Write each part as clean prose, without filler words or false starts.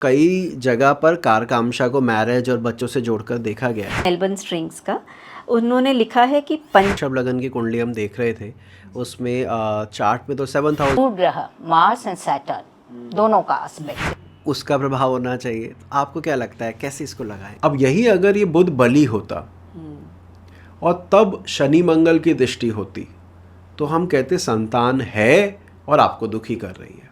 कई जगह पर कारकामशा को मैरिज और बच्चों से जोड़कर देखा गया है। मेलबर्न स्ट्रिंग्स का उन्होंने लिखा है कि ऋषभ लगन की कुंडली हम देख रहे थे, उसमें चार्ट में तो 7000 मूल ग्रह मार्स एंड सैटर्न दोनों का एस्पेक्ट उसका प्रभाव होना चाहिए। आपको क्या लगता है कैसे इसको लगाएं? अब यही अगर ये बुध बली होता और तब शनि मंगल की दृष्टि होती तो हम कहते संतान है और आपको दुखी कर रही है।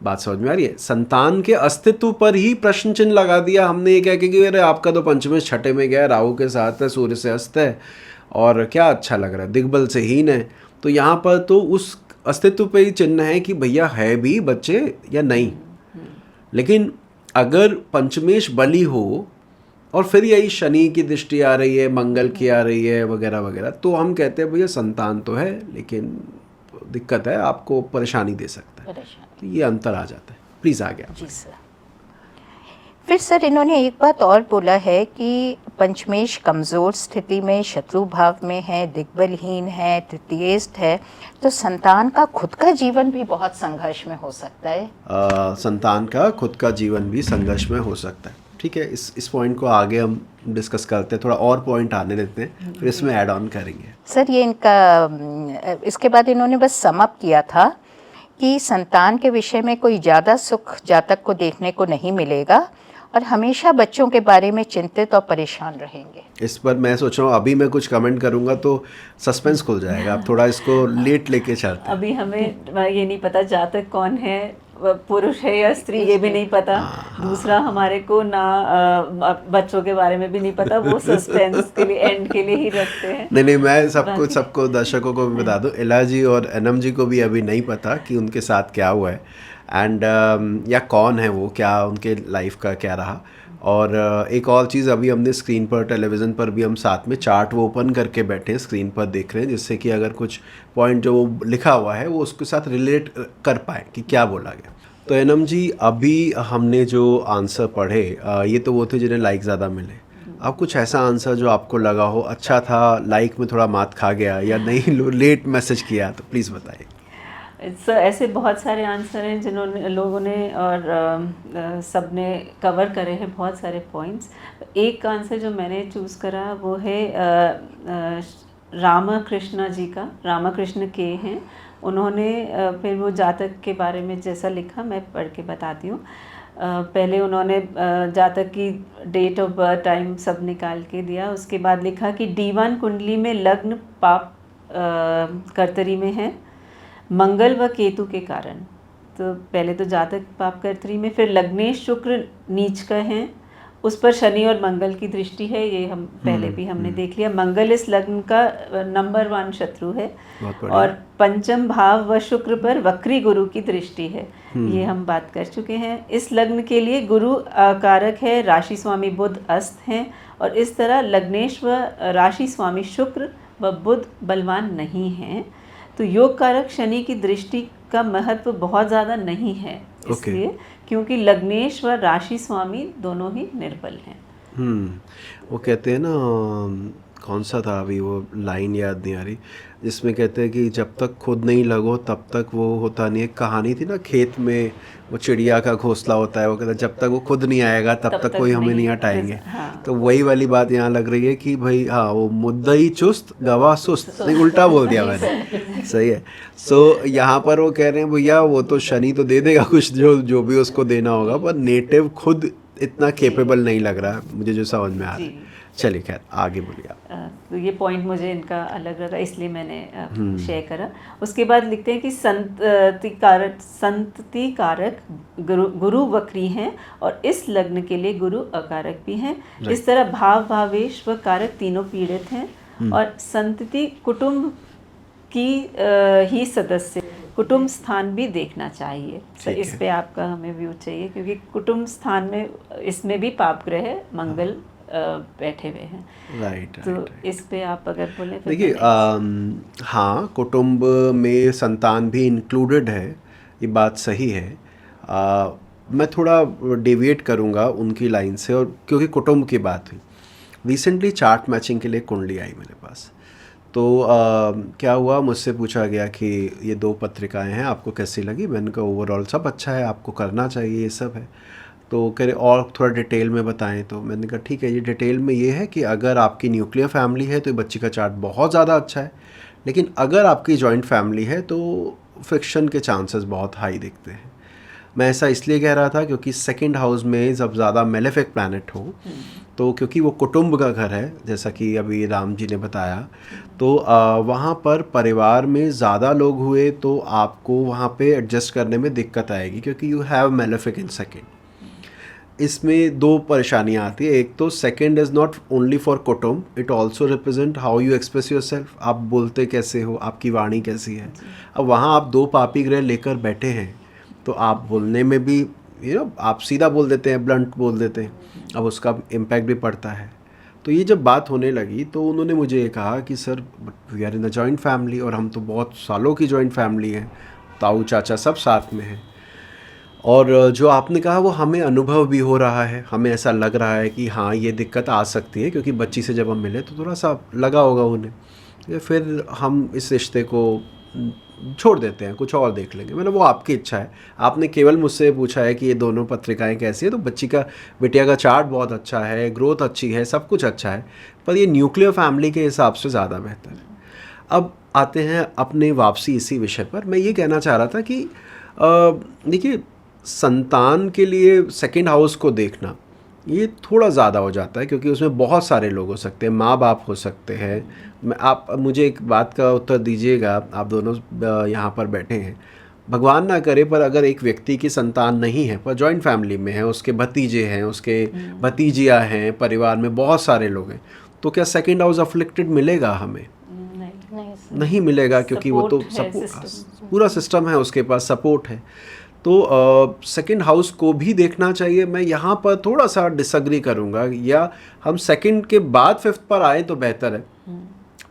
बात समझ में आ रही है? संतान के अस्तित्व पर ही प्रश्न चिन्ह लगा दिया हमने, ये कह के कि अरे आपका तो पंचमे छठे में गया, राहु के साथ है, सूर्य से अस्त है और क्या अच्छा लग रहा है, दिग्बल से हीन है। तो यहाँ पर तो उस अस्तित्व पे ही चिन्ह है कि भैया है भी बच्चे या नहीं। लेकिन अगर पंचमेश बली हो और फिर यही शनि की दृष्टि आ रही है, मंगल की आ रही है वगैरह वगैरह, तो हम कहते हैं भैया संतान तो है लेकिन दिक्कत है, आपको परेशानी दे सकता है। तो ये अंतर आ जाता है। प्लीज़ आगे आप। जी सर। फिर सर इन्होंने एक बात और बोला है कि पंचमेश कमज़ोर स्थिति में, शत्रु भाव में है, दिग्बलहीन है, तृतीयस्थ है, तो संतान का खुद का जीवन भी बहुत संघर्ष में हो सकता है। संतान का खुद का जीवन भी संघर्ष में हो सकता है। ठीक है, इस पॉइंट को आगे हम डिस्कस करते हैं, थोड़ा और पॉइंट आने देते हैं, फिर इसमें ऐड ऑन करेंगे। सर ये इनका इसके बाद इन्होंने बस सम अप किया था कि संतान के विषय में कोई ज़्यादा सुख जातक को देखने को नहीं मिलेगा और हमेशा बच्चों के बारे में चिंतित और परेशान रहेंगे। इस पर मैं सोच रहा हूँ अभी मैं कुछ कमेंट करूंगा तो सस्पेंस खुल जाएगा। आप थोड़ा इसको लेट लेके चलते हैं। अभी हमें ये नहीं पता जातक कौन है, पुरुष है या स्त्री, ये भी नहीं पता। दूसरा हमारे को ना बच्चों के बारे में भी नहीं पता, वो सस्पेंस के लिए एंड के लिए ही रखते हैं। नहीं मैं सबको दर्शकों को भी बता दूं, इला जी और एनम जी को भी अभी नहीं पता कि उनके साथ क्या हुआ है एंड या कौन है वो, क्या उनके लाइफ का क्या रहा। और एक और चीज़, अभी हमने स्क्रीन पर, टेलीविज़न पर भी हम साथ में चार्ट वो ओपन करके बैठे हैं, स्क्रीन पर देख रहे हैं, जिससे कि अगर कुछ पॉइंट जो वो लिखा हुआ है वो उसके साथ रिलेट कर पाए कि क्या बोला गया। तो एनम जी, अभी हमने जो आंसर पढ़े ये तो वो थे जिन्हें लाइक ज़्यादा मिले। अब कुछ ऐसा आंसर जो आपको लगा हो अच्छा था, लाइक में थोड़ा मात खा गया या नहीं, लेट मैसेज किया, तो प्लीज़ बताइए। ऐसे बहुत सारे आंसर हैं जिन्होंने लोगों ने और सब ने कवर करे हैं बहुत सारे पॉइंट्स। एक आंसर जो मैंने चूज़ करा वो है रामकृष्ण जी का, रामकृष्ण के हैं। उन्होंने फिर वो जातक के बारे में जैसा लिखा मैं पढ़ के बताती हूँ। पहले उन्होंने जातक की डेट ऑफ बर्थ, टाइम सब निकाल के दिया। उसके बाद लिखा कि D1 कुंडली में लग्न पाप कर्तरी में है मंगल व केतु के कारण। तो पहले तो जातक पाप कर्तरी में, फिर लग्नेश शुक्र नीच का है, उस पर शनि और मंगल की दृष्टि है, ये हम पहले भी हमने देख लिया। मंगल इस लग्न का नंबर 1 शत्रु है और पंचम भाव व शुक्र पर वक्री गुरु की दृष्टि है, ये हम बात कर चुके हैं। इस लग्न के लिए गुरु कारक है, राशि स्वामी बुध अस्त हैं और इस तरह लग्नेश व राशि स्वामी शुक्र व बुध बलवान नहीं हैं। तो योग कारक शनि की दृष्टि का महत्व बहुत ज़्यादा नहीं है, इसलिए क्योंकि लग्नेश व राशि स्वामी दोनों ही निर्बल हैं। वो कहते हैं ना, कौन सा था अभी वो लाइन याद नहीं आ रही, जिसमें कहते हैं कि जब तक खुद नहीं लगो तब तक वो होता नहीं है। कहानी थी ना, खेत में वो चिड़िया का घोंसला होता है, वो कहता है जब तक वो खुद नहीं आएगा तब तक कोई हमें नहीं हटाएंगे। हाँ। तो वही वाली बात यहाँ लग रही है कि भाई हाँ, वो मुद्दई चुस्त गवाह सुस्त, नहीं उल्टा बोल दिया मैंने, सही है। सो यहाँ पर वो कह रहे हैं भैया वो तो शनि तो दे देगा कुछ जो भी उसको देना होगा, पर नेटिव खुद इतना केपेबल नहीं लग रहा है मुझे, जो समझ में आ रहा है। चलिए खैर आगे बोलिए आप। तो ये पॉइंट मुझे इनका अलग लगा, इसलिए मैंने शेयर करा। उसके बाद लिखते हैं कि संतति कारक गुरु वक्री हैं और इस लग्न के लिए गुरु अकारक भी हैं। इस तरह भाव भावेश व कारक तीनों पीड़ित हैं और संतति कुटुंब की ही सदस्य कुटुंब स्थान भी देखना चाहिए। तो इस पे आपका हमें व्यू चाहिए, क्योंकि कुटुंब स्थान में इसमें भी पाप ग्रह मंगल बैठे हुए हैं। राइट। तो इस पे आप अगर बोले। देखिए हाँ, कुटुंब में संतान भी इंक्लूडेड है, ये बात सही है। मैं थोड़ा डेविएट करूँगा उनकी लाइन से, और क्योंकि कुटुंब की बात हुई, रिसेंटली चार्ट मैचिंग के लिए कुंडली आई मेरे पास, तो क्या हुआ, मुझसे पूछा गया कि ये 2 पत्रिकाएं हैं, आपको कैसी लगी? मैंने कहा ओवरऑल सब अच्छा है, आपको करना चाहिए, ये सब है। तो कह रहे और थोड़ा डिटेल में बताएं। तो मैंने कहा ठीक है, ये डिटेल में ये है कि अगर आपकी न्यूक्लियर फैमिली है तो ये बच्ची का चार्ट बहुत ज़्यादा अच्छा है, लेकिन अगर आपकी जॉइंट फैमिली है तो फ्रिक्शन के चांसेस बहुत हाई दिखते हैं। मैं ऐसा इसलिए कह रहा था क्योंकि सेकंड हाउस में जब ज़्यादा मेलेफिक प्लैनेट हो, तो क्योंकि वो कुटुंब का घर है, जैसा कि अभी राम जी ने बताया, तो वहाँ पर परिवार में ज़्यादा लोग हुए तो आपको वहाँ पे एडजस्ट करने में दिक्कत आएगी, क्योंकि you have malefic in second. इसमें 2 परेशानियाँ आती है। एक तो second is not only for कुटुंब, it also represent how you express yourself, आप बोलते कैसे हो, आपकी वाणी कैसी है। अब वहाँ आप 2 पापी ग्रह लेकर बैठे हैं तो आप बोलने में भी आप सीधा बोल देते हैं, ब्लंट बोल देते हैं, अब उसका इम्पैक्ट भी पड़ता है। तो ये जब बात होने लगी तो उन्होंने मुझे ये कहा कि sir we are in a joint family, और हम तो बहुत सालों की जॉइंट फैमिली है, ताऊ चाचा सब साथ में हैं, और जो आपने कहा वो हमें अनुभव भी हो रहा है, हमें ऐसा लग रहा है कि हाँ ये दिक्कत आ सकती है, क्योंकि बच्ची से जब हम मिले तो थोड़ा सा लगा होगा उन्हें, फिर हम इस रिश्ते को छोड़ देते हैं, कुछ और देख लेंगे। मैंने वो आपकी इच्छा है, आपने केवल मुझसे पूछा है कि ये 2 पत्रिकाएं कैसी है, तो बच्ची का, बिटिया का चार्ट बहुत अच्छा है, ग्रोथ अच्छी है, सब कुछ अच्छा है, पर ये न्यूक्लियर फैमिली के हिसाब से ज़्यादा बेहतर है। अब आते हैं अपने वापसी इसी विषय पर। मैं ये कहना चाह रहा था कि देखिए, संतान के लिए सेकंड हाउस को देखना ये थोड़ा ज़्यादा हो जाता है, क्योंकि उसमें बहुत सारे लोग हो सकते हैं, माँ बाप हो सकते हैं। आप मुझे एक बात का उत्तर दीजिएगा, आप दोनों यहाँ पर बैठे हैं, भगवान ना करे पर अगर एक व्यक्ति की संतान नहीं है पर जॉइंट फैमिली में है, उसके भतीजे हैं, उसके भतीजियाँ हैं, परिवार में बहुत सारे लोग हैं, तो क्या सेकंड हाउस अफ्लिक्टेड मिलेगा हमें? नहीं मिलेगा, क्योंकि वो तो पूरा सिस्टम है, उसके पास सपोर्ट है। तो सेकंड हाउस को भी देखना चाहिए। मैं यहाँ पर थोड़ा सा डिसएग्री करूँगा, या हम सेकंड के बाद 5th पर आए तो बेहतर है,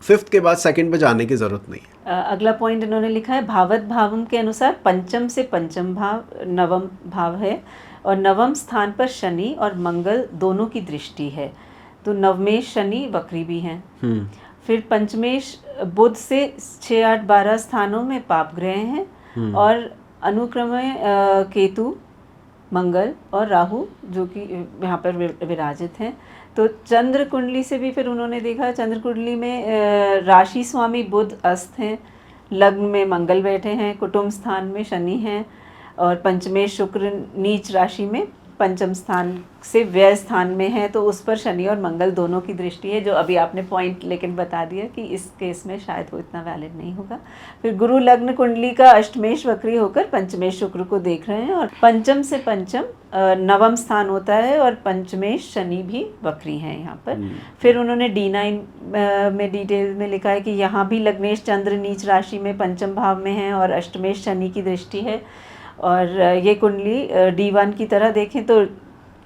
5th के बाद सेकंड पे जाने की ज़रूरत नहीं है। अगला पॉइंट इन्होंने लिखा है, भावत भावम के अनुसार पंचम से पंचम भाव नवम भाव है, और नवम स्थान पर शनि और मंगल दोनों की दृष्टि है, तो नवमेश शनि वक्री भी हैं। फिर पंचमेश बुध से 6, 8, 12 स्थानों में पाप ग्रह हैं, और अनुक्रम में केतु, मंगल और राहु जो कि यहाँ पर विराजित हैं। तो चंद्र कुंडली से भी फिर उन्होंने देखा, चंद्र कुंडली में राशि स्वामी बुध अस्त हैं, लग्न में मंगल बैठे हैं, कुटुंब स्थान में शनि हैं, और पंचमेश शुक्र नीच राशि में पंचम स्थान से व्यय स्थान में है, तो उस पर शनि और मंगल दोनों की दृष्टि है, जो अभी आपने पॉइंट लेकिन बता दिया कि इस केस में शायद वो इतना वैलिड नहीं होगा। फिर गुरु लग्न कुंडली का अष्टमेश वक्री होकर पंचमेश शुक्र को देख रहे हैं, और पंचम से पंचम नवम स्थान होता है, और पंचमेश शनि भी वक्री हैं यहाँ पर। फिर उन्होंने D9 में डिटेल में लिखा है कि यहाँ भी लग्नेश चंद्र नीच राशि में पंचम भाव में है, और अष्टमेश शनि की दृष्टि है। और ये कुंडली D1 की तरह देखें तो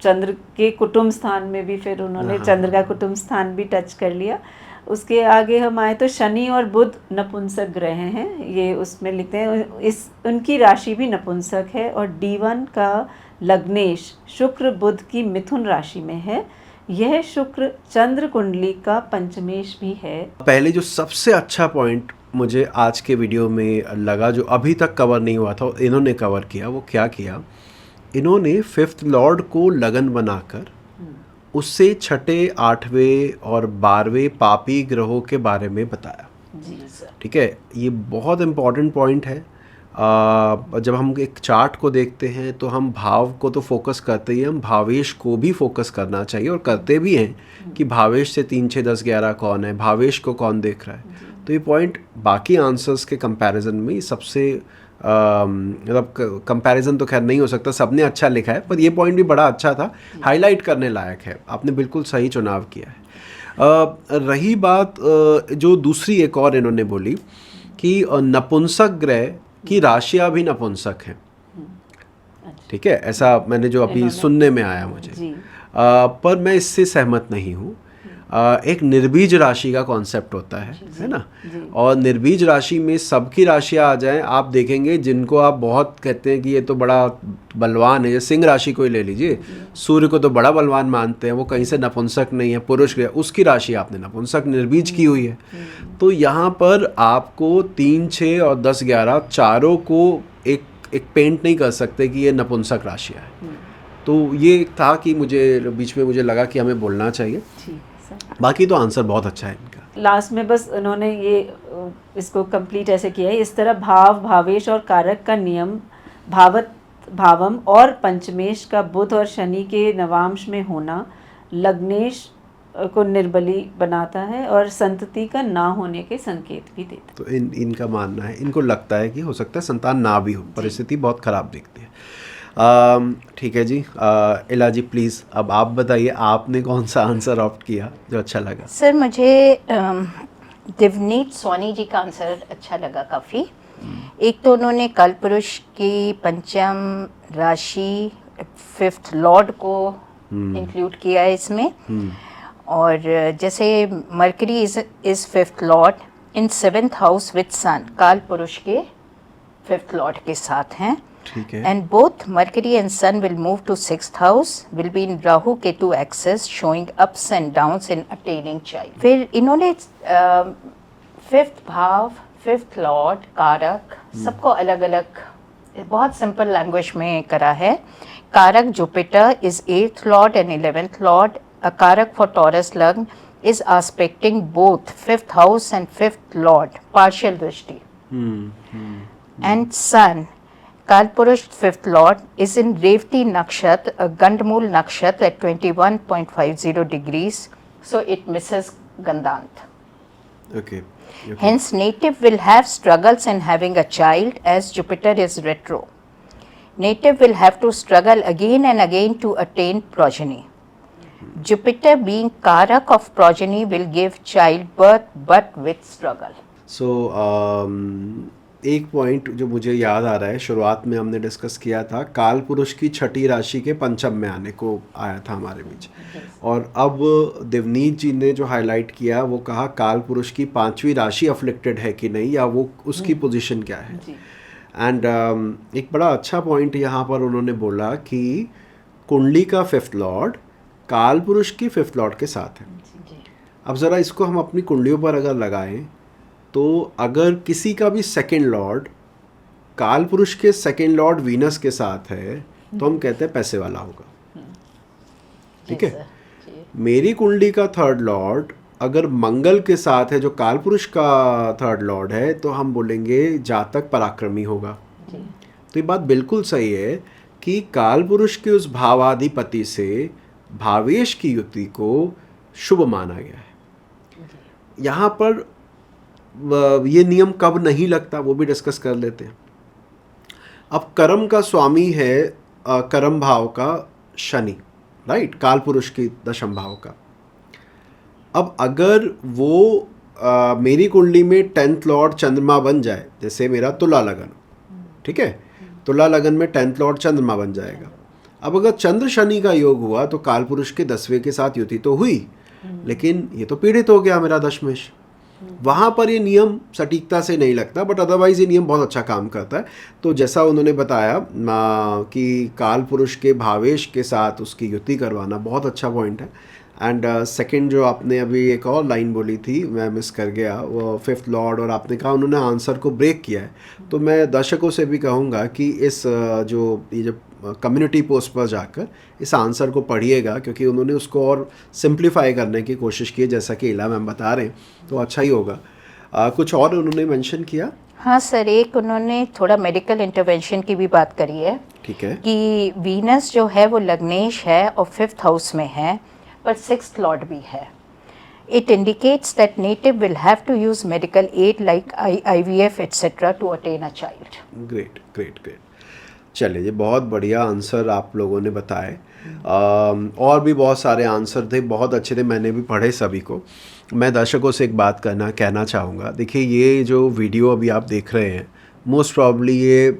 चंद्र के कुटुंब स्थान में भी फिर उन्होंने चंद्र का कुटुंब स्थान भी टच कर लिया। उसके आगे हम आए तो शनि और बुध नपुंसक ग्रह हैं, ये उसमें लिखते हैं, इस उनकी राशि भी नपुंसक है, और D1 का लग्नेश शुक्र बुध की मिथुन राशि में है। यह शुक्र चंद्र कुंडली का पंचमेश भी है। पहले जो सबसे अच्छा पॉइंट मुझे आज के वीडियो में लगा, जो अभी तक कवर नहीं हुआ था, इन्होंने कवर किया, वो क्या किया, इन्होंने 5th लॉर्ड को लगन बनाकर उससे 6ठे, 8वें और 12वें पापी ग्रहों के बारे में बताया। जी सर। ठीक है, ये बहुत इम्पॉर्टेंट पॉइंट है। जब हम एक चार्ट को देखते हैं तो हम भाव को तो फोकस करते ही, हम भावेश को भी फोकस करना चाहिए, और करते भी हैं कि भावेश से 3, 6, 10, 11 कौन है, भावेश को कौन देख रहा है। तो ये पॉइंट बाकी आंसर्स के कंपैरिजन में सबसे मतलब कंपैरिजन तो खैर नहीं हो सकता, सबने अच्छा लिखा है, पर ये पॉइंट भी बड़ा अच्छा था, हाईलाइट करने लायक है, आपने बिल्कुल सही चुनाव किया है। रही बात जो दूसरी एक और इन्होंने बोली कि नपुंसक ग्रह की राशियाँ भी नपुंसक हैं। ठीक है, ऐसा मैंने जो अभी सुनने में आया मुझे, पर मैं इससे सहमत नहीं हूँ। एक निर्बीज राशि का कॉन्सेप्ट होता है ना। और निर्बीज राशि में सबकी राशियां आ जाएं, आप देखेंगे जिनको आप बहुत कहते हैं कि ये तो बड़ा बलवान है, सिंह राशि को ही ले लीजिए, सूर्य को तो बड़ा बलवान मानते हैं, वो कहीं से नपुंसक नहीं है, पुरुष है, उसकी राशि आपने नपुंसक निर्बीज की हुई है। तो यहाँ पर आपको 3, 6 और 10, 11 चारों को एक पेंट नहीं कर सकते कि ये नपुंसक राशियाँ है। तो ये था कि मुझे बीच में मुझे लगा कि हमें बोलना चाहिए। बाकी तो आंसर बहुत अच्छा है इनका। लास्ट में बस उन्होंने ये इसको कंप्लीट ऐसे किया है, इस तरह भाव, भावेश और कारक का नियम भावत, भावम और पंचमेश का बुध और शनि के नवांश में होना लग्नेश को निर्बली बनाता है और संतति का ना होने के संकेत भी देता है। तो इनका मानना है, इनको लगता है कि हो सकता है संतान ना भी हो, परिस्थिति बहुत खराब दिखती है। ठीक है जी। इला जी प्लीज़ अब आप बताइए, आपने कौन सा आंसर ऑप्ट किया जो अच्छा लगा? सर मुझे दिवनीत सोनी जी का आंसर अच्छा लगा काफ़ी। एक तो उन्होंने कालपुरुष की पंचम राशि 5th लॉर्ड को इंक्लूड किया है इसमें। और जैसे Mercury is 5th lord in 7th house with sun, कालपुरुष के 5th लॉर्ड के साथ हैं। ठीक है। And both Mercury and Sun will move to 6th house, will be in Rahu Ketu axis, showing ups and downs in attaining child. फिर इन्होंने 5th भाव, 5th लॉर्ड, कारक सबको अलग अलग बहुत सिंपल लैंग्वेज में करा है। कारक Jupiter is 8th Lord and 11th Lord. A कारक for Taurus lagna is aspecting both 5th house and 5th lord, partial drishti. And Sun, Kalpurush 5th Lord, is in Revati Nakshatra, a Gandamul Nakshatra at 21.50 degrees, so it misses Gandant. Okay. Hence, native will have struggles in having a child as Jupiter is retro. Native will have to struggle again and again to attain progeny. Jupiter being Karak of progeny will give childbirth but with struggle. So, एक point जो मुझे याद आ रहा है, शुरुआत में हमने discuss किया था, काल पुरुष की छठी राशि के पंचम में आने को आया था हमारे बीच। और अब देवनीत जी ने जो हाईलाइट किया वो कहा काल पुरुष की 5वीं राशि अफ्लिक्टेड है कि नहीं, या वो उसकी पोजीशन क्या है। एंड एक बड़ा अच्छा पॉइंट यहाँ पर उन्होंने बोला कि कुंडली का 5th लॉर्ड काल पुरुष की 5th लॉर्ड के साथ है। अब ज़रा इसको हम अपनी कुंडलियों पर अगर लगाएं तो अगर किसी का भी 2nd लॉर्ड काल पुरुष के 2nd लॉर्ड वीनस के साथ है तो हम कहते हैं पैसे वाला होगा। ठीक है। मेरी कुंडली का 3rd लॉर्ड अगर मंगल के साथ है जो काल पुरुष का 3rd लॉर्ड है तो हम बोलेंगे जातक पराक्रमी होगा। तो ये बात बिल्कुल सही है कि काल पुरुष के उस भावाधिपति से भावेश की युति को शुभ माना गया है। यहाँ पर ये नियम कब नहीं लगता वो भी डिस्कस कर लेते हैं। अब कर्म का स्वामी है कर्म भाव का शनि, राइट, काल पुरुष की 10th भाव का। अब अगर वो मेरी कुंडली में 10th लॉर्ड चंद्रमा बन जाए, जैसे मेरा तुला लगन, ठीक है, तुला लगन में 10th लॉर्ड चंद्रमा बन जाएगा। अब अगर चंद्र शनि का योग हुआ तो काल पुरुष के 10वें के साथ युति तो हुई, लेकिन ये तो पीड़ित हो गया मेरा दशमेश। वहाँ पर ये नियम सटीकता से नहीं लगता, बट अदरवाइज ये नियम बहुत अच्छा काम करता है। तो जैसा उन्होंने बताया कि काल पुरुष के भावेश के साथ उसकी युति करवाना बहुत अच्छा पॉइंट है। एंड सेकंड जो आपने अभी एक और लाइन बोली थी मैं मिस कर गया, वो 5th लॉर्ड, और आपने कहा उन्होंने आंसर को ब्रेक किया है। तो मैं दर्शकों से भी कहूँगा कि इस ये कम्युनिटी पोस्ट पर जाकर इस आंसर को पढ़िएगा, क्योंकि उन्होंने उसको और सिंप्लीफाई करने की कोशिश की है, जैसा कि इला मैम बता रहे हैं, तो अच्छा ही होगा। कुछ और उन्होंने मेंशन किया? हाँ सर, एक उन्होंने थोड़ा मेडिकल इंटरवेंशन की भी बात करी है। ठीक है। कि वीनस जो है वो लग्नेश है और 5th हाउस में है, पर 6th लॉर्ड भी है। It indicates that native will have to use medical aid like IVF etc. to attain a child. Great great great. चलिए, ये बहुत बढ़िया आंसर आप लोगों ने बताए। और भी बहुत सारे आंसर थे, बहुत अच्छे थे, मैंने भी पढ़े सभी को। मैं दर्शकों से एक बात कहना चाहूँगा। देखिए, ये जो वीडियो अभी आप देख रहे हैं मोस्ट प्रॉब्ली ये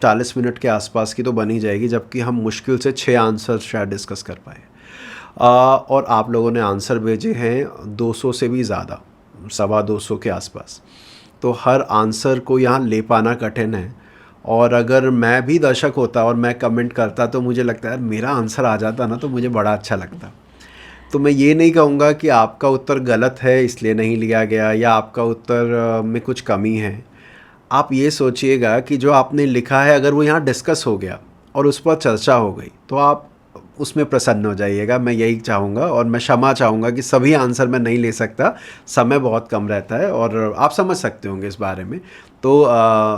40 मिनट के आसपास की तो बन ही जाएगी, जबकि हम मुश्किल से 6 आंसर शायद डिस्कस कर पाए। और आप लोगों ने आंसर भेजे हैं 200 से भी ज़्यादा, 225 के आसपास। तो हर आंसर को यहाँ ले पाना कठिन है, और अगर मैं भी दर्शक होता और मैं कमेंट करता तो मुझे लगता है यार मेरा आंसर आ जाता ना तो मुझे बड़ा अच्छा लगता। तो मैं ये नहीं कहूँगा कि आपका उत्तर गलत है इसलिए नहीं लिया गया, या आपका उत्तर में कुछ कमी है। आप ये सोचिएगा कि जो आपने लिखा है अगर वो यहाँ डिस्कस हो गया और उस पर चर्चा हो गई तो आप उसमें प्रसन्न हो जाइएगा। मैं यही चाहूँगा, और मैं क्षमा चाहूँगा कि सभी आंसर मैं नहीं ले सकता, समय बहुत कम रहता है और आप समझ सकते होंगे इस बारे में। तो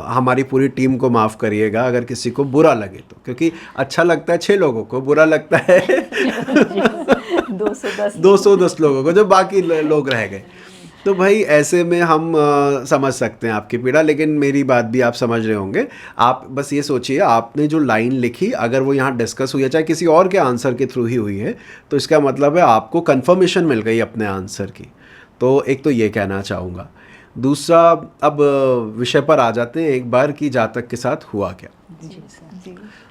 हमारी पूरी टीम को माफ़ करिएगा अगर किसी को बुरा लगे तो, क्योंकि अच्छा लगता है 6 लोगों को, बुरा लगता है 210 लोगों को जो बाकी लोग रह गए। तो भाई ऐसे में हम समझ सकते हैं आपकी पीड़ा, लेकिन मेरी बात भी आप समझ रहे होंगे। आप बस ये सोचिए, आपने जो लाइन लिखी अगर वो यहाँ डिस्कस हुई है, चाहे किसी और के आंसर के थ्रू ही हुई है, तो इसका मतलब है आपको कंफर्मेशन मिल गई अपने आंसर की। तो एक तो ये कहना चाहूँगा। दूसरा, अब विषय पर आ जाते हैं एक बार कि जातक के साथ हुआ क्या।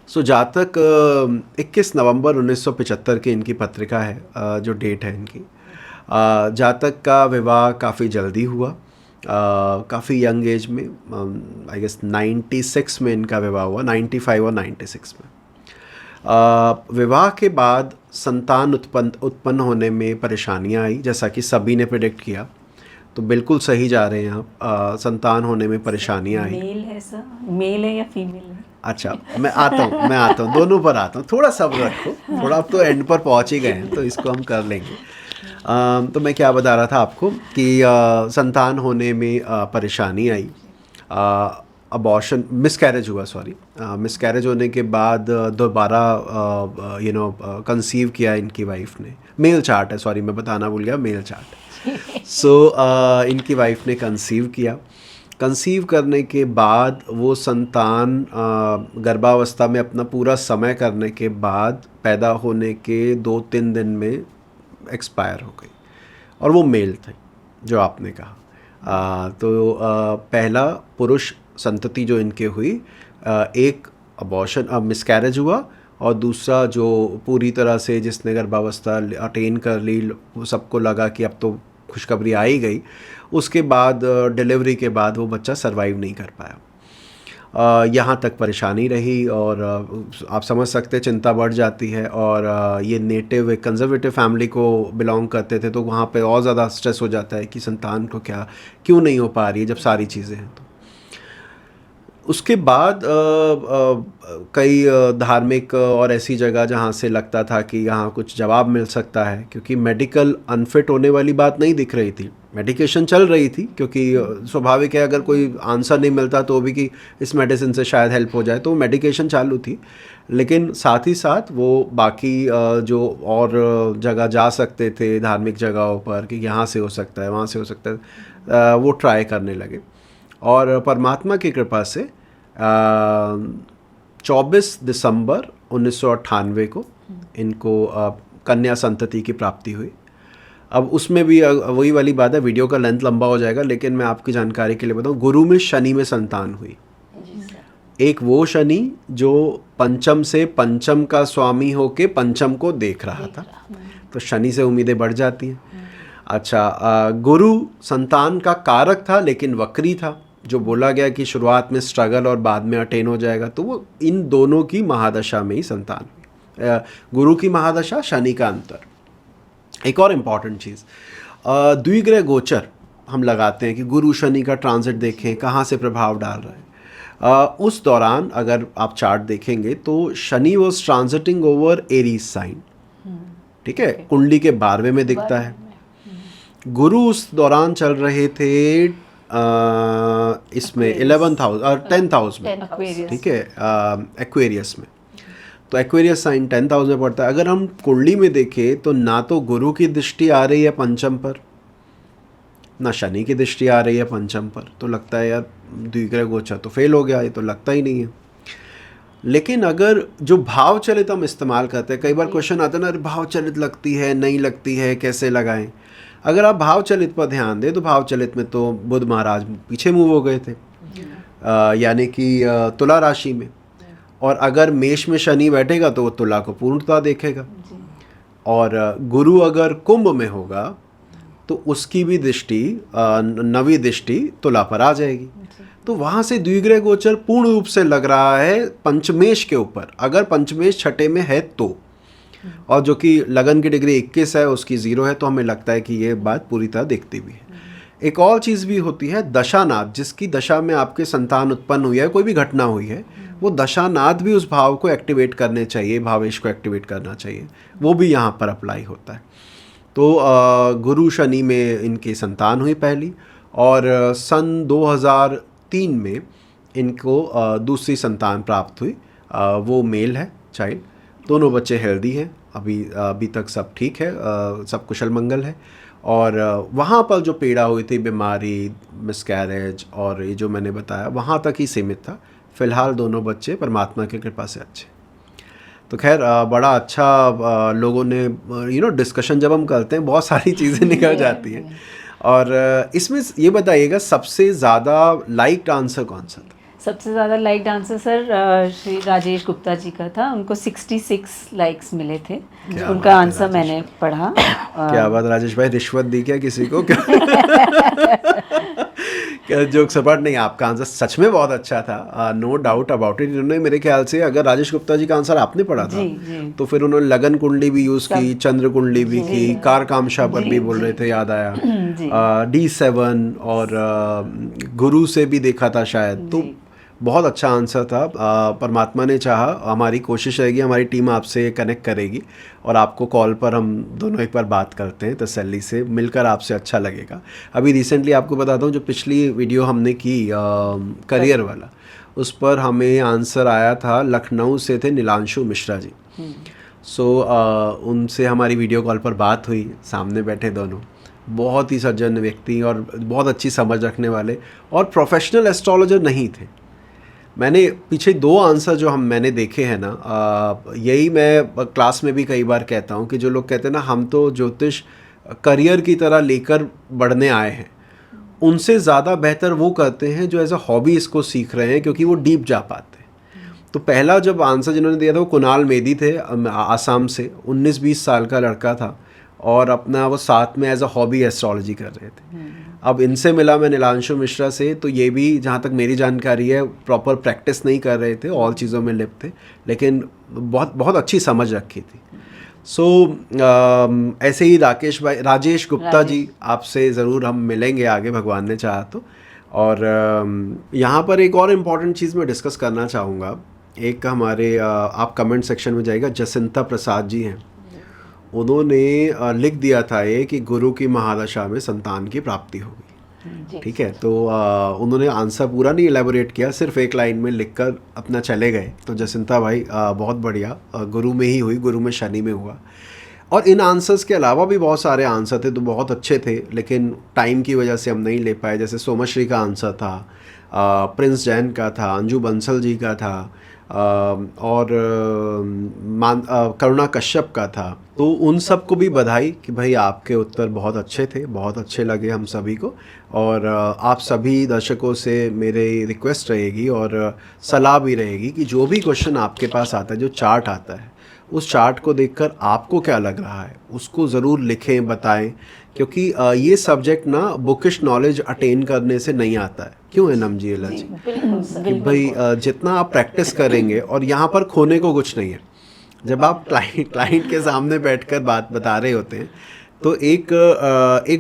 सो जातक 21 नवंबर 1975 की इनकी पत्रिका है, जो डेट है इनकी। जातक का विवाह काफ़ी जल्दी हुआ, काफ़ी यंग एज में, आई गेस 96 में इनका विवाह हुआ, 95 और 96 में। विवाह के बाद संतान उत्पन्न होने में परेशानियां आई, जैसा कि सभी ने प्रेडिक्ट किया। तो बिल्कुल सही जा रहे हैं आप, संतान होने में परेशानियां आई। मेल है सर, मेल है या फीमेल है? अच्छा, मैं आता हूँ दोनों पर आता हूँ, थोड़ा सब्र रखो, थोड़ा। अब तो एंड पर पहुँच ही गए हैं तो इसको हम कर लेंगे। तो मैं क्या बता रहा था आपको कि संतान होने में परेशानी आई, अबॉर्शन, मिसकैरेज हुआ, मिसकैरेज होने के बाद दोबारा कंसीव किया इनकी वाइफ ने। मेल चार्ट है, सॉरी मैं बताना भूल गया, मेल चार्ट। सो इनकी वाइफ ने कंसीव किया। कंसीव करने के बाद वो संतान गर्भावस्था में अपना पूरा समय करने के बाद पैदा होने के 2-3 दिन में एक्सपायर हो गई, और वो मेल थे जो आपने कहा। तो पहला पुरुष संतति जो इनके हुई, एक अबॉर्शन मिसकैरेज हुआ, और दूसरा जो पूरी तरह से जिसने गर्भावस्था अटेन कर ली, वो सबको लगा कि अब तो खुशखबरी आ ही गई, उसके बाद डिलीवरी के बाद वो बच्चा सरवाइव नहीं कर पाया। यहाँ तक परेशानी रही, और आप समझ सकते हैं चिंता बढ़ जाती है। और ये नेटिव एक कंजर्वेटिव फैमिली को बिलोंग करते थे, तो वहाँ पे और ज़्यादा स्ट्रेस हो जाता है कि संतान को क्यों नहीं हो पा रही है जब सारी चीज़ें हैं। तो उसके बाद कई धार्मिक और ऐसी जगह जहाँ से लगता था कि यहाँ कुछ जवाब मिल सकता है, क्योंकि मेडिकल अनफिट होने वाली बात नहीं दिख रही थी। मेडिकेशन चल रही थी, क्योंकि स्वाभाविक है अगर कोई आंसर नहीं मिलता तो भी कि इस मेडिसिन से शायद हेल्प हो जाए, तो मेडिकेशन चालू थी। लेकिन साथ ही साथ वो बाकी जो और जगह जा सकते थे धार्मिक जगहों पर कि यहाँ से हो सकता है, वहाँ से हो सकता है, वो ट्राई करने लगे। और परमात्मा की कृपा से 24 दिसंबर 1998 को इनको कन्या संतति की प्राप्ति हुई। अब उसमें भी वही वाली बात है, वीडियो का लेंथ लंबा हो जाएगा, लेकिन मैं आपकी जानकारी के लिए बताऊं, गुरु में शनि में संतान हुई। एक वो शनि जो पंचम से पंचम का स्वामी होके पंचम को देख रहा था, तो शनि से उम्मीदें बढ़ जाती हैं। अच्छा, गुरु संतान का कारक था लेकिन वक्री था, जो बोला गया कि शुरुआत में स्ट्रगल और बाद में अटेन हो जाएगा, तो वो इन दोनों की महादशा में ही संतान हुई। गुरु की महादशा, शनि का अंतर। एक और इम्पॉर्टेंट चीज़, द्विग्रह गोचर हम लगाते हैं कि गुरु शनि का ट्रांजिट देखें कहाँ से प्रभाव डाल रहा है। उस दौरान अगर आप चार्ट देखेंगे तो Shani was transiting over Aries sign, ठीक है, कुंडली के 12वें में दिखता है। गुरु उस दौरान चल रहे थे इसमें 11th हाउस और 10th हाउस में, ठीक है, एक्वेरियस में। तो एक्वेरियस साइन 10th हाउस में पड़ता है। अगर हम कुंडली में देखें तो ना तो गुरु की दृष्टि आ रही है पंचम पर, ना शनि की दृष्टि आ रही है पंचम पर, तो लगता है यार द्विग्रह गोचर तो फेल हो गया, ये तो लगता ही नहीं है। लेकिन अगर जो भाव चलित हम इस्तेमाल करते हैं, कई बार क्वेश्चन आता है ना, भाव चलित लगती है नहीं लगती है, कैसे लगाएं। अगर आप भाव चलित पर ध्यान दें तो भाव चलित में तो बुध महाराज पीछे मूव हो गए थे, यानी कि तुला राशि में, और अगर मेष में शनि बैठेगा तो वो तुला को पूर्णता देखेगा। और गुरु अगर कुंभ में होगा तो उसकी भी दृष्टि नवी दृष्टि तुला पर आ जाएगी। तो वहाँ से द्विग्रह गोचर पूर्ण रूप से लग रहा है पंचमेश के ऊपर, अगर पंचमेश छठे में है तो, और जो कि लगन की डिग्री 21 है, उसकी 0 है, तो हमें लगता है कि ये बात पूरी तरह दिखती भी है। एक और चीज़ भी होती है दशानाथ, जिसकी दशा में आपके संतान उत्पन्न हुई है, कोई भी घटना हुई है, वो दशानाथ भी उस भाव को एक्टिवेट करने चाहिए, भावेश को एक्टिवेट करना चाहिए, वो भी यहाँ पर अप्लाई होता है। तो गुरु शनि में इनकी संतान हुई पहली, और सन 2003 में इनको दूसरी संतान प्राप्त हुई, वो मेल है चाइल्ड। दोनों बच्चे हेल्दी हैं, अभी तक सब ठीक है, सब कुशल मंगल है। और वहाँ पर जो पीड़ा हुई थी, बीमारी, मिसकैरेज और ये जो मैंने बताया, वहाँ तक ही सीमित था। फ़िलहाल दोनों बच्चे परमात्मा की कृपा से अच्छे। तो खैर बड़ा अच्छा लोगों ने डिस्कशन जब हम करते हैं बहुत सारी चीज़ें निकल जाती हैं। और इसमें ये बताइएगा सबसे ज़्यादा लाइक्ड आंसर कौन सा था? सबसे ज़्यादा liked answer sir Shri Rajesh Gupta ji का था, उनको 66 लाइक्स मिले थे। उनका आंसर मैंने पढ़ा। क्या बात, राजेश भाई रिश्वत दी क्या किसी को? क्या जोक सपाट नहीं, आपका आंसर सच में बहुत अच्छा था, नो डाउट अबाउट इट। इन्होंने मेरे ख्याल से, अगर राजेश गुप्ता जी का आंसर आपने पढ़ा था जी। तो फिर उन्होंने लगन कुंडली भी यूज़ की, चंद्र कुंडली भी की, कार कामशा पर भी बोल रहे थे, याद आया, D7 और गुरु से भी देखा था शायद। तो बहुत अच्छा आंसर था। परमात्मा ने चाहा, हमारी कोशिश रहेगी, हमारी टीम आपसे कनेक्ट करेगी और आपको कॉल पर हम दोनों एक बार बात करते हैं, तसल्ली से मिलकर आपसे अच्छा लगेगा। अभी रिसेंटली आपको बताता हूँ, जो पिछली वीडियो हमने की करियर वाला, उस पर हमें आंसर आया था, लखनऊ से थे नीलांशु मिश्रा जी। उनसे हमारी वीडियो कॉल पर बात हुई, सामने बैठे दोनों, बहुत ही सज्जन व्यक्ति और बहुत अच्छी समझ रखने वाले, और प्रोफेशनल एस्ट्रोलॉजर नहीं थे। मैंने पीछे 2 आंसर जो मैंने देखे हैं ना, यही मैं क्लास में भी कई बार कहता हूँ कि जो लोग कहते हैं ना हम तो ज्योतिष करियर की तरह लेकर बढ़ने आए हैं, उनसे ज़्यादा बेहतर वो करते हैं जो एज अ हॉबी इसको सीख रहे हैं, क्योंकि वो डीप जा पाते हैं। तो पहला जब आंसर जिन्होंने दिया था वो कुणाल मेदी थे, आसाम से, 19-20 साल का लड़का था और अपना वो साथ में एज अ हॉबी एस्ट्रोलॉजी कर रहे थे। अब इनसे मिला मैं नीलांशु मिश्रा से, तो ये भी जहाँ तक मेरी जानकारी है प्रॉपर प्रैक्टिस नहीं कर रहे थे, ऑल चीज़ों में लिप्त थे, लेकिन बहुत बहुत अच्छी समझ रखी थी। ऐसे ही राजेश गुप्ता जी, आपसे ज़रूर हम मिलेंगे आगे, भगवान ने चाहा तो। और यहाँ पर एक और इम्पॉर्टेंट चीज़ मैं डिस्कस करना चाहूँगा। एक हमारे आप कमेंट सेक्शन में जाइएगा, जसिंता प्रसाद जी हैं, उन्होंने लिख दिया था ये कि गुरु की महादशा में संतान की प्राप्ति होगी। ठीक है, तो उन्होंने आंसर पूरा नहीं एलेबोरेट किया, सिर्फ एक लाइन में लिखकर अपना चले गए। तो जसिंता भाई बहुत बढ़िया, गुरु में ही हुई, गुरु में शनि में हुआ। और इन आंसर्स के अलावा भी बहुत सारे आंसर थे, तो बहुत अच्छे थे, लेकिन टाइम की वजह से हम नहीं ले पाए। जैसे सोमश्री का आंसर था, प्रिंस जैन का था, अंजू बंसल जी का था, और करुणा कश्यप का था। तो उन सब को भी बधाई कि भाई आपके उत्तर बहुत अच्छे थे, बहुत अच्छे लगे हम सभी को। और आप सभी दर्शकों से मेरी रिक्वेस्ट रहेगी और सलाह भी रहेगी कि जो भी क्वेश्चन आपके पास आता है, जो चार्ट आता है, उस चार्ट को देखकर आपको क्या लग रहा है उसको ज़रूर लिखें, बताएं, क्योंकि ये सब्जेक्ट ना बुकिश नॉलेज अटेन करने से नहीं आता है। क्यों है नम जी, एला जी? कि भाई जितना आप प्रैक्टिस करेंगे, और यहाँ पर खोने को कुछ नहीं है। जब आप क्लाइंट के सामने बैठकर बात बता रहे होते हैं तो एक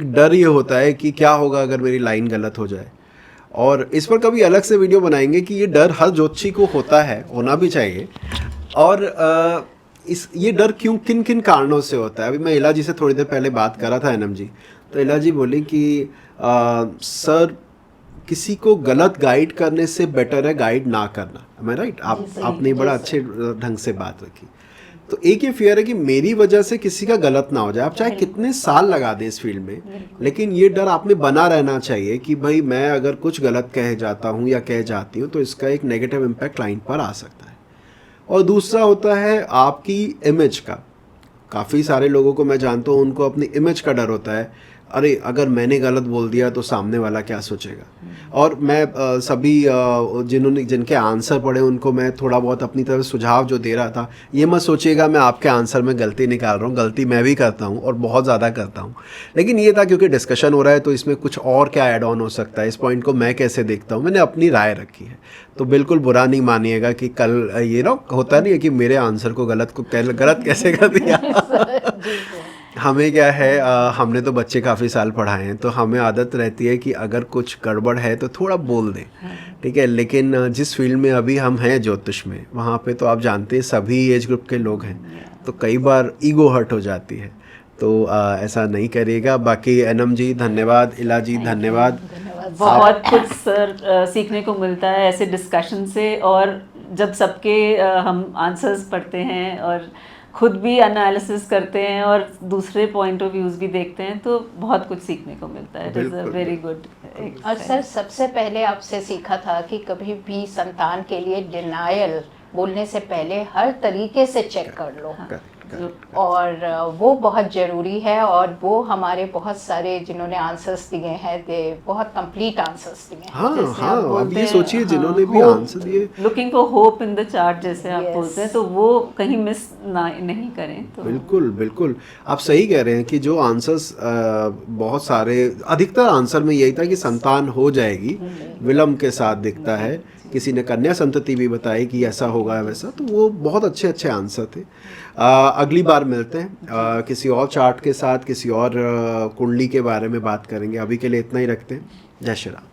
डर ये होता है कि क्या होगा अगर मेरी लाइन गलत हो जाए। और इस पर कभी अलग से वीडियो बनाएंगे कि ये डर हर ज्योतिषी को होता है, होना भी चाहिए। और ये डर क्यों, किन किन कारणों से होता है। अभी मैं इला जी से थोड़ी देर पहले बात कर रहा था, एनम जी, तो इला जी बोली कि सर किसी को गलत गाइड करने से बेटर है गाइड ना करना। मैं राइट? आपने बड़ा अच्छे ढंग से बात रखी। तो एक ये फियर है कि मेरी वजह से किसी का गलत ना हो जाए। आप चाहे कितने साल लगा दें इस फील्ड में, लेकिन ये डर आप में बना रहना चाहिए कि भाई मैं अगर कुछ गलत कह जाता हूँ या कह जाती हूँ तो इसका एक नेगेटिव इम्पैक्ट क्लाइंट पर आ सकता है। और दूसरा होता है आपकी इमेज का। काफ़ी सारे लोगों को मैं जानता हूँ, उनको अपनी इमेज का डर होता है। अरे अगर मैंने गलत बोल दिया तो सामने वाला क्या सोचेगा। और मैं सभी जिनके आंसर पढ़े उनको मैं थोड़ा बहुत अपनी तरफ सुझाव जो दे रहा था, ये मत सोचिएगा मैं आपके आंसर में गलती निकाल रहा हूँ, गलती मैं भी करता हूँ और बहुत ज़्यादा करता हूँ। लेकिन ये था क्योंकि डिस्कशन हो रहा है तो इसमें कुछ और क्या ऐड ऑन हो सकता है, इस पॉइंट को मैं कैसे देखता हूँ, मैंने अपनी राय रखी है। तो बिल्कुल बुरा नहीं मानिएगा कि कल ये ना होता नहीं है कि मेरे आंसर को गलत कैसे कर दिया। हमें क्या है, हमने तो बच्चे काफ़ी साल पढ़ाए हैं तो हमें आदत रहती है कि अगर कुछ गड़बड़ है तो थोड़ा बोल दें, ठीक है। लेकिन जिस फील्ड में अभी हम हैं ज्योतिष में, वहाँ पे तो आप जानते हैं सभी एज ग्रुप के लोग हैं, तो कई बार ईगो हर्ट हो जाती है, तो ऐसा नहीं करिएगा। बाकी एनम जी धन्यवाद, इला जी धन्यवाद। बहुत कुछ सर सीखने को मिलता है ऐसे डिस्कशन से, और जब सबके हम आंसर्स पढ़ते हैं और खुद भी एनालिसिस करते हैं और दूसरे पॉइंट ऑफ व्यूज भी देखते हैं तो बहुत कुछ सीखने को मिलता है। It is a very good. और सर सबसे पहले आपसे सीखा था कि कभी भी संतान के लिए डिनायल बोलने से पहले हर तरीके से चेक कर लो। और वो बहुत ज़रूरी है, और वो हमारे बहुत सारे जिन्होंने आंसर्स दिए हैं दे बहुत कंप्लीट आंसर्स दिए हैं। हाँ, अब ये सोचिए जिन्होंने भी आंसर दिए, looking for hope in the chart जैसे आप बोलते हैं, तो वो कहीं मिस नहीं करें। तो बिल्कुल बिल्कुल आप सही कह रहे हैं कि जो आंसर्स बहुत सारे, अधिकतर आंसर में यही था कि संतान हो जाएगी, विलंब के साथ दिखता है, किसी ने कन्या संतति भी बताई कि ऐसा होगा वैसा, तो वो बहुत अच्छे अच्छे आंसर थे। अगली बार मिलते हैं किसी और चार्ट के साथ, किसी और कुंडली के बारे में बात करेंगे। अभी के लिए इतना ही रखते हैं। जय श्री राम।